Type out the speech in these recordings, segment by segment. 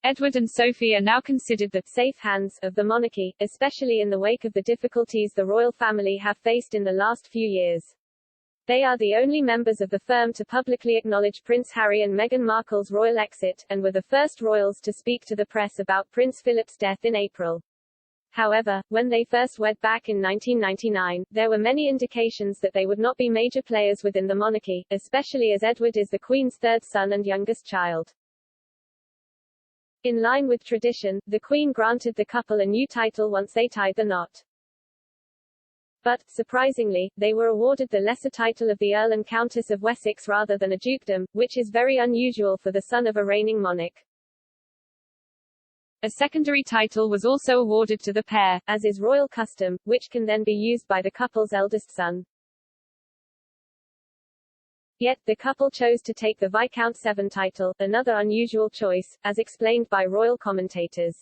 Edward and Sophie are now considered the safe hands of the monarchy, especially in the wake of the difficulties the royal family have faced in the last few years. They are the only members of the firm to publicly acknowledge Prince Harry and Meghan Markle's royal exit, and were the first royals to speak to the press about Prince Philip's death in April. However, when they first wed back in 1999, there were many indications that they would not be major players within the monarchy, especially as Edward is the Queen's third son and youngest child. In line with tradition, the Queen granted the couple a new title once they tied the knot. But, surprisingly, they were awarded the lesser title of the Earl and Countess of Wessex rather than a dukedom, which is very unusual for the son of a reigning monarch. A secondary title was also awarded to the pair, as is royal custom, which can then be used by the couple's eldest son. Yet, the couple chose to take the Viscount Severn title, another unusual choice, as explained by royal commentators.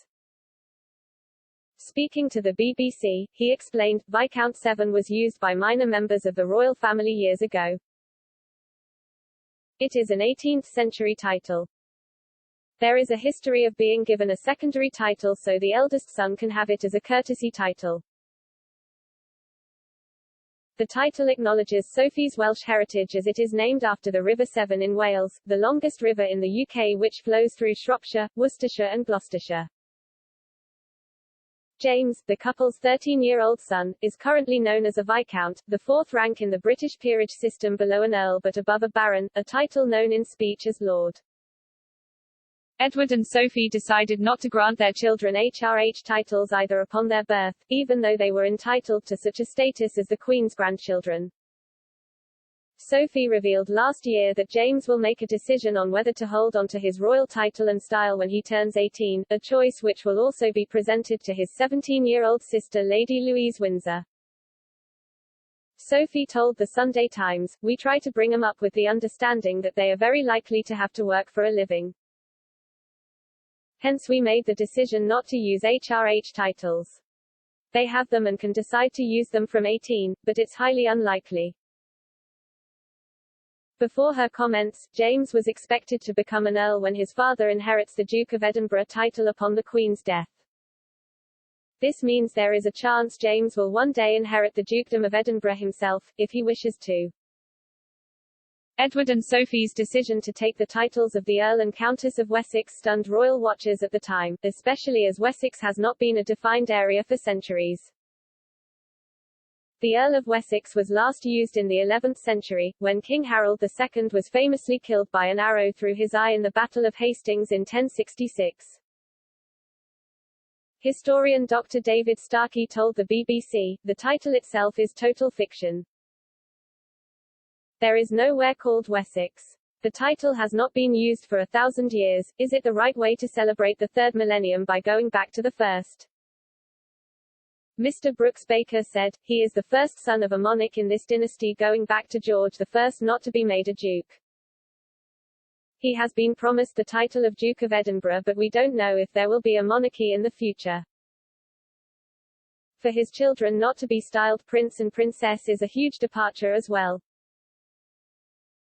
Speaking to the BBC, he explained, Viscount Severn was used by minor members of the royal family years ago. It is an 18th-century title. There is a history of being given a secondary title so the eldest son can have it as a courtesy title. The title acknowledges Sophie's Welsh heritage as it is named after the River Severn in Wales, the longest river in the UK which flows through Shropshire, Worcestershire and Gloucestershire. James, the couple's 13-year-old son, is currently known as a Viscount, the fourth rank in the British peerage system below an Earl but above a Baron, a title known in speech as Lord. Edward and Sophie decided not to grant their children HRH titles either upon their birth, even though they were entitled to such a status as the Queen's grandchildren. Sophie revealed last year that James will make a decision on whether to hold on to his royal title and style when he turns 18, a choice which will also be presented to his 17-year-old sister Lady Louise Windsor. Sophie told the Sunday Times, "We try to bring them up with the understanding that they are very likely to have to work for a living. Hence we made the decision not to use HRH titles. They have them and can decide to use them from 18, but it's highly unlikely." Before her comments, James was expected to become an Earl when his father inherits the Duke of Edinburgh title upon the Queen's death. This means there is a chance James will one day inherit the Dukedom of Edinburgh himself, if he wishes to. Edward and Sophie's decision to take the titles of the Earl and Countess of Wessex stunned royal watchers at the time, especially as Wessex has not been a defined area for centuries. The Earl of Wessex was last used in the 11th century, when King Harold II was famously killed by an arrow through his eye in the Battle of Hastings in 1066. Historian Dr. David Starkey told the BBC, "The title itself is total fiction. There is nowhere called Wessex. The title has not been used for 1,000 years. Is it the right way to celebrate the third millennium by going back to the first?" Mr. Brooks Baker said, "He is the first son of a monarch in this dynasty going back to George I not to be made a duke. He has been promised the title of Duke of Edinburgh but we don't know if there will be a monarchy in the future. For his children not to be styled prince and princess is a huge departure as well.